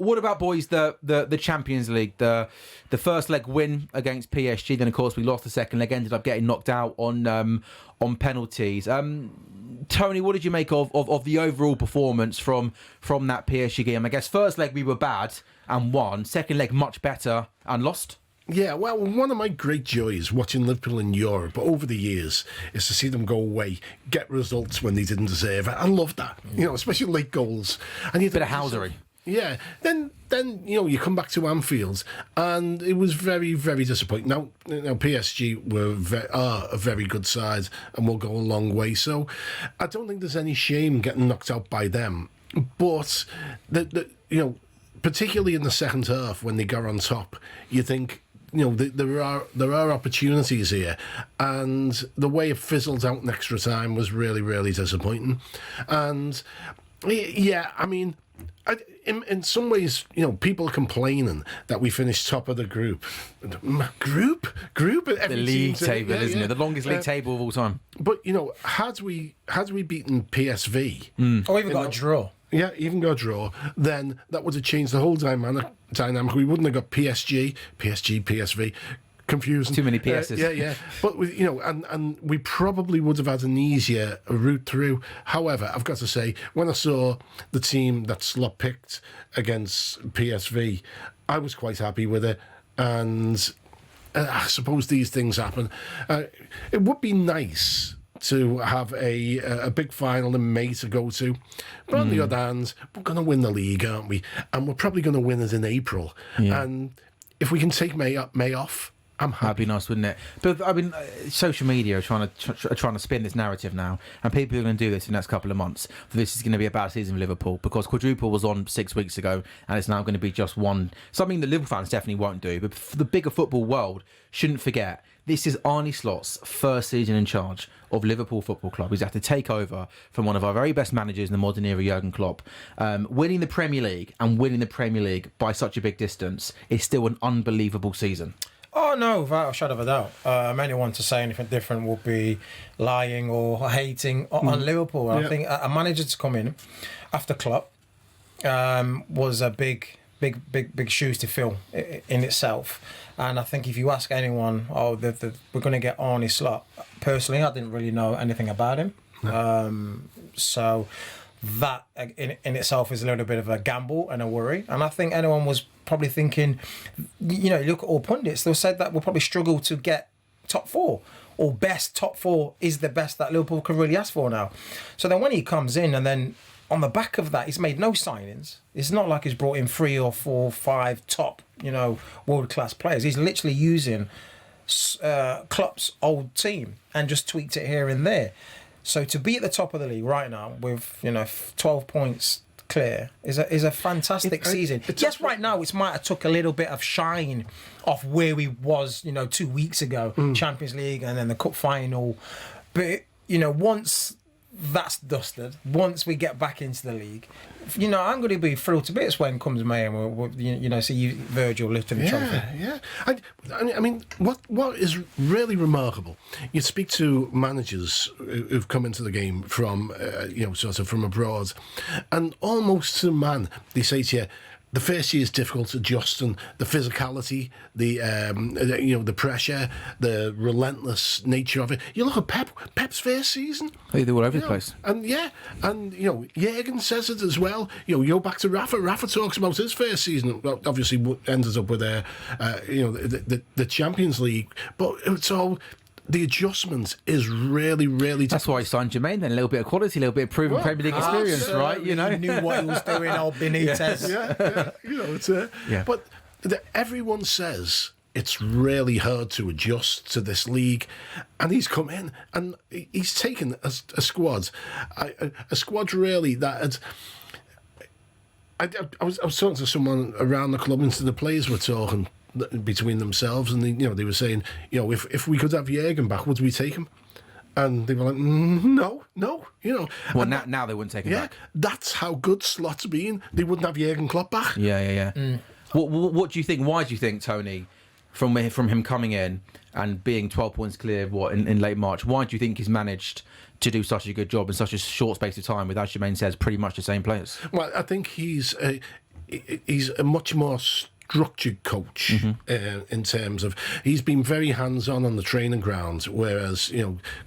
what about, boys, the Champions League, the first leg win against PSG? Then of course we lost the second leg, ended up getting knocked out on penalties. Tony, what did you make of the overall performance from that PSG game? I guess first leg we were bad and won. Second leg much better and lost. Yeah, well, one of my great joys watching Liverpool in Europe over the years is to see them go away, get results when they didn't deserve it. I love that, especially late goals. And you bit of housery. Yeah, then you come back to Anfield and it was very, very disappointing. Now PSG are a very good side and will go a long way. So I don't think there's any shame getting knocked out by them. But particularly in the second half when they got on top, you think, there are opportunities here, and the way it fizzled out in extra time was really, really disappointing. And yeah, I mean, in some ways, people are complaining that we finished top of the group. Group. The league table, isn't it? The longest league table of all time. But had we beaten PSV, or even got a draw. Yeah, even got a draw, then that would have changed the whole dynamic. We wouldn't have got PSV. Confusing. Too many PSs. Yeah. But and we probably would have had an easier route through. However, I've got to say, when I saw the team that Slot picked against PSV, I was quite happy with it. And I suppose these things happen. It would be nice to have a big final in May to go to. But on the other hand, we're going to win the league, aren't we? And we're probably going to win it in April. Yeah. And if we can take May off, I'm happy. That'd be nice, wouldn't it? But I mean, social media are trying to spin this narrative now, and people are going to do this in the next couple of months. This is going to be a bad season for Liverpool because quadruple was on 6 weeks ago, and it's now going to be just one. Something that Liverpool fans definitely won't do, but for the bigger football world shouldn't forget. This is Arne Slot's first season in charge of Liverpool Football Club. He's had to take over from one of our very best managers in the modern era, Jurgen Klopp. Winning the Premier League and winning the Premier League by such a big distance is still an unbelievable season. Oh, no, without a shadow of a doubt. Anyone to say anything different will be lying or hating on Liverpool. I think a manager to come in after Klopp was a big shoes to fill in itself. And I think if you ask anyone, we're going to get Arne Slot. Personally, I didn't really know anything about him. No. So that in itself is a little bit of a gamble and a worry. And I think anyone was probably thinking, look at all pundits, they'll say that we'll probably struggle to get top four, or best top four is the best that Liverpool can really ask for now. So then when he comes in and then on the back of that, he's made no signings. It's not like he's brought in 3 or 4, 5 top, world-class players. He's literally using Klopp's old team and just tweaked it here and there. So to be at the top of the league right now with 12 points clear is a fantastic season. Yes, right now it might have took a little bit of shine off where we was 2 weeks ago, Champions League and then the cup final. But once that's dusted, once we get back into the league, I'm going to be thrilled to bits when comes May and we'll see Virgil lifting the trophy. Yeah. I mean, what is really remarkable, you speak to managers who've come into the game from, sort of from abroad, and almost to man, they say to you, the first year is difficult adjusting, the physicality, the pressure, the relentless nature of it. You look at Pep's first season. They were all over the place. And Jurgen says it as well. You go back to Rafa. Rafa talks about his first season. Well, obviously ended up with the Champions League, but it's all. The adjustment is really, really That's why he signed Jermaine then. A little bit of quality, a little bit of proven Premier League experience, right? He knew what he was doing, old Benitez. Yeah. But everyone says it's really hard to adjust to this league. And he's come in and he's taken a squad. A squad really that had... I was talking to someone around the club and the players were talking between themselves, and they were saying, if we could have Jurgen back, would we take him? And they were like, no. Well, now they wouldn't take him back. That's how good Slot's been. They wouldn't have Jurgen Klopp back. Yeah. What do you think? Why do you think, Tony, from him coming in and being 12 points clear in late March, why do you think he's managed to do such a good job in such a short space of time with, as Jermaine says, pretty much the same players? Well, I think he's he's a much more structured coach in terms of he's been very hands-on on the training ground, whereas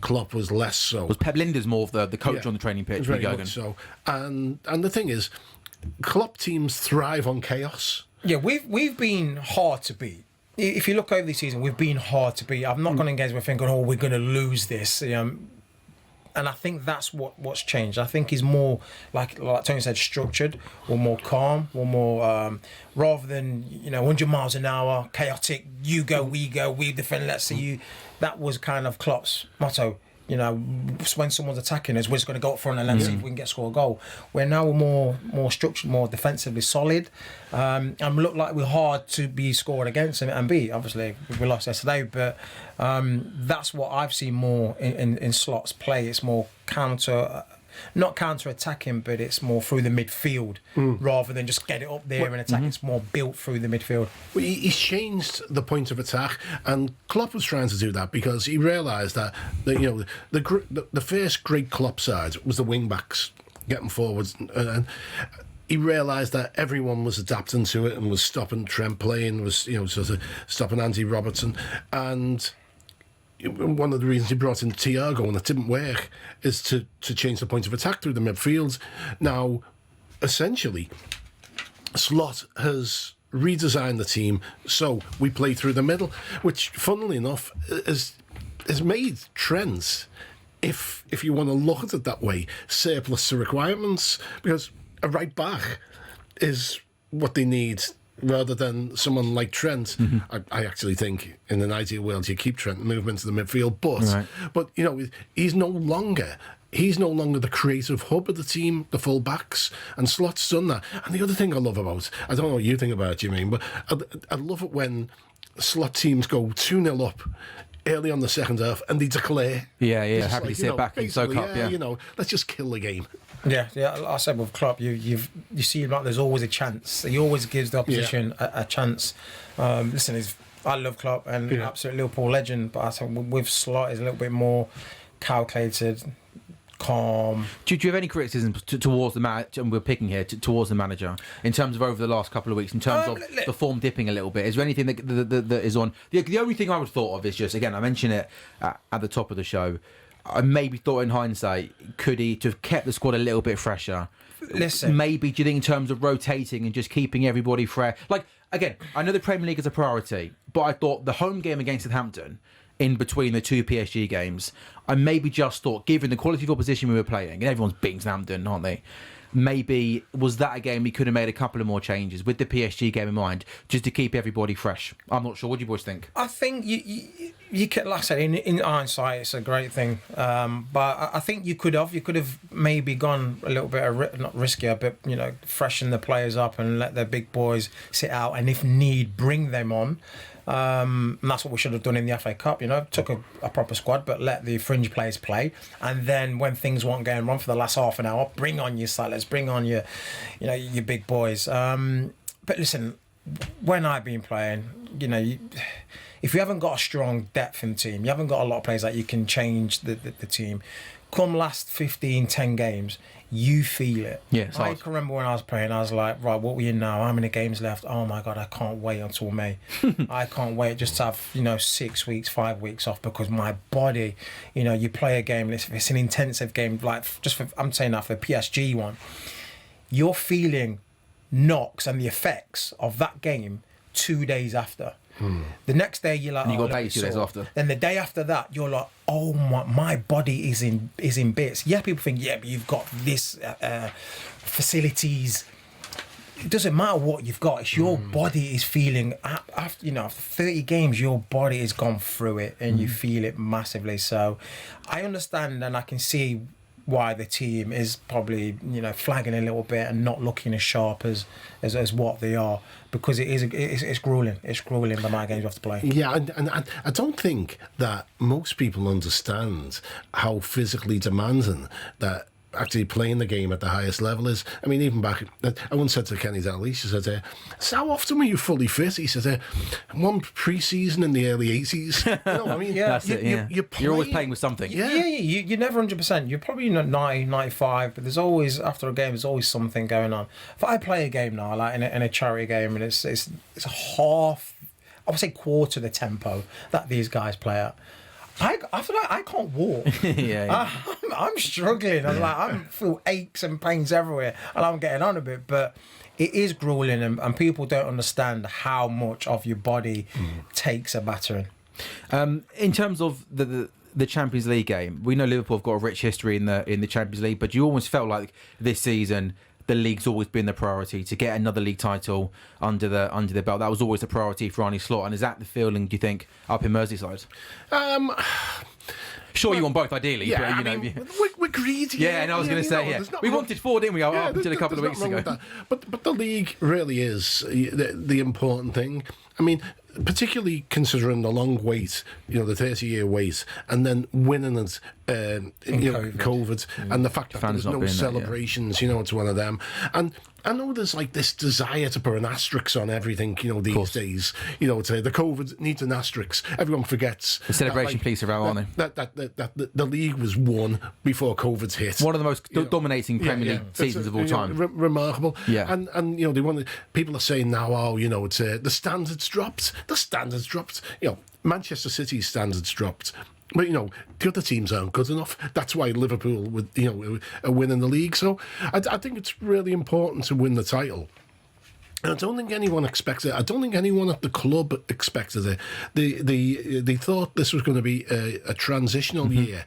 Klopp was less so. Was Pep Lijnders more of the coach on the training pitch? Very much so. And the thing is, Klopp teams thrive on chaos. Yeah, we've been hard to beat. If you look over the season, we've been hard to beat. I've not gone in games where thinking, we're going to lose this. And I think that's what's changed. I think he's more, like Tony said, structured, or more calm, or more, rather than, 100 miles an hour, chaotic, you go, we defend, let's see you. That was kind of Klopp's motto. When someone's attacking us, we're just going to go up front and let's see if we can score a goal. We're now more structured, more defensively solid, and we look like we're hard to be scored against and beat. Obviously, we lost yesterday, but that's what I've seen more in Slot's play. It's more not counter-attacking, but it's more through the midfield rather than just get it up there and attack. It's more built through the midfield. Well, he's changed the point of attack, and Klopp was trying to do that because he realised that the first great Klopp side was the wing-backs getting forwards, and he realised that everyone was adapting to it and was stopping Trent playing, was sort of stopping Andy Robertson, and one of the reasons he brought in Thiago, and it didn't work, is to change the point of attack through the midfield. Now, essentially, Slot has redesigned the team so we play through the middle, which, funnily enough, has made Trent, if you want to look at it that way, surplus to requirements, because a right back is what they need rather than someone like Trent. I actually think in an ideal world you keep Trent and move him into the midfield, but he's no longer the creative hub of the team, the full backs, and Slot's done that. And the other thing I love about, I don't know what you think about it, Jermaine, but I love it when Slot teams go 2-0 up early on the second half and they declare. Happy to sit back and soak up. Let's just kill the game. Yeah. Like I said with Klopp, you see like there's always a chance. He always gives the opposition a chance. Listen, I love Klopp and absolute Liverpool legend, but I think with Slot is a little bit more calculated, calm. Do you have any criticism towards the manager? And we're picking here towards the manager in terms of over the last couple of weeks, in terms of the form dipping a little bit. Is there anything that is on? The only thing I would have thought of is just, again, I mentioned it at the top of the show. I maybe thought in hindsight, could he to have kept the squad a little bit fresher? Listen, maybe do you think in terms of rotating and just keeping everybody fresh? Like, again, I know the Premier League is a priority, but I thought the home game against Southampton, in between the two PSG games, I maybe just thought, given the quality of opposition we were playing, and everyone's beating Southampton, aren't they? Maybe was that a game we could have made a couple of more changes with the PSG game in mind, just to keep everybody fresh. I'm not sure. What do you boys think? I think you could, like I said, in hindsight, it's a great thing. But I think you could have maybe gone a little bit not riskier, but freshen the players up and let their big boys sit out, and if need, bring them on. And that's what we should have done in the FA Cup. Took a proper squad, but let the fringe players play. And then when things weren't going wrong for the last half an hour, bring on your Salahs, bring on your big boys. But listen, when I've been playing, if you haven't got a strong depth in the team, you haven't got a lot of players that you can change the team. Come last 10 games, you feel it. Yes, I can remember when I was playing, I was like, right, what are we in now? How many games left? Oh my God, I can't wait until May. I can't wait just to have, 6 weeks, 5 weeks off, because my body, you play a game, it's an intensive game, like I'm saying that for the PSG one, you're feeling knocks and the effects of that game 2 days after. The next day you're like, and you got paid 2 days after. Then the day after that you're like, oh my body is in bits. Yeah, people think, but you've got this facilities. It doesn't matter what you've got. It's your body is feeling after 30 games, your body has gone through it and you feel it massively. So I understand and I can see why the team is probably flagging a little bit and not looking as sharp as what they are, because it's grueling. It's grueling the amount of games you have to play. Yeah, and I don't think that most people understand how physically demanding that actually playing the game at the highest level is, I mean, even back, I once said to Kenny Daly, she said, so how often were you fully fit? He said, one pre-season in the early 80s. You know, I mean, Yeah. That's it, yeah. You're always playing with something. Yeah. You're never 100%. You're probably 90, 95, but there's always, after a game, there's always something going on. If I play a game now, like in a charity game, and it's half, I would say quarter the tempo that these guys play at, I feel like I can't walk. Yeah. I'm struggling. I feel aches and pains everywhere, and I'm getting on a bit, but it is grueling, and people don't understand how much of your body takes a battering. In terms of the Champions League game, we know Liverpool have got a rich history in the Champions League, but you almost felt like this season the league's always been the priority to get another league title under the belt. That was always the priority for Arne Slot. And is that the feeling, do you think, up in Merseyside? Sure, you want both, ideally. Yeah, but, I mean, we're greedy. Yeah, and I was going to say, we wanted 4, didn't we, up until a couple of weeks ago. But the league really is the important thing. I mean, particularly considering the long wait, the 30-year wait, and then winning it, COVID, and the fact that there's no celebrations, it's one of them. And I know there's like this desire to put an asterisk on everything, these days. The COVID needs an asterisk. Everyone forgets. The celebration police are out, aren't they? That the league was won before COVID's hit. One of the most dominating Premier League seasons of all time. Remarkable. Yeah. And they want people are saying now, it's the standards dropped. The standards dropped. Manchester City's standards dropped. But the other teams aren't good enough. That's why Liverpool are winning the league. So I think it's really important to win the title. And I don't think anyone expected it. I don't think anyone at the club expected it. They thought this was going to be a transitional year.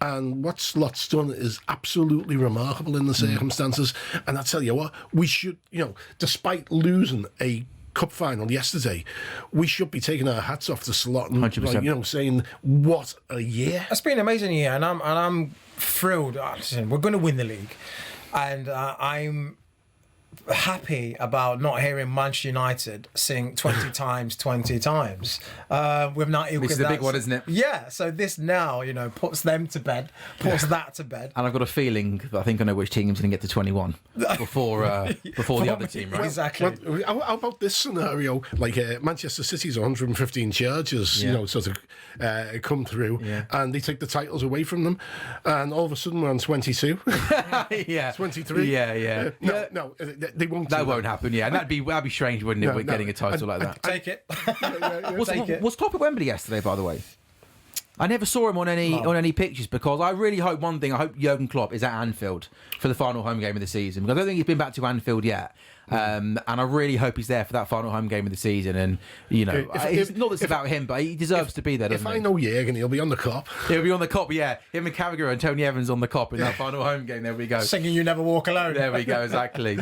And what Slot's done is absolutely remarkable in the circumstances. And I tell you what, we should, despite losing a cup final yesterday, we should be taking our hats off to Slot and 100%. Saying what a year. It's been an amazing year, and I'm thrilled. Listen, we're going to win the league, and I'm happy about not hearing Manchester United sing 20 times 20 times. We've not. This is the big one, isn't it? Yeah. So this now, puts them to bed, puts that to bed. And I've got a feeling that I think I know which team's going to get to 21 before the other team, right? Exactly. Well, how about this scenario? Like Manchester City's 115 charges, sort of come through, and they take the titles away from them, and all of a sudden we're on 22. Yeah. 23. Yeah. No, they won't. That won't happen. Yeah, and that'd be strange, wouldn't it? We're getting a title like that. Take it. Was Klopp at Wembley yesterday, by the way? I never saw him on any pictures, because I really hope one thing. I hope Jurgen Klopp is at Anfield for the final home game of the season, because I don't think he's been back to Anfield yet. And I really hope he's there for that final home game of the season. And it's not that it's about him, but he deserves to be there. If I know Jurgen, he'll be on the Kop. He'll be on the Kop, yeah. Him and Carragher and Tony Evans on the Kop in that final home game. There we go. Singing "You Never Walk Alone." There we go. Exactly.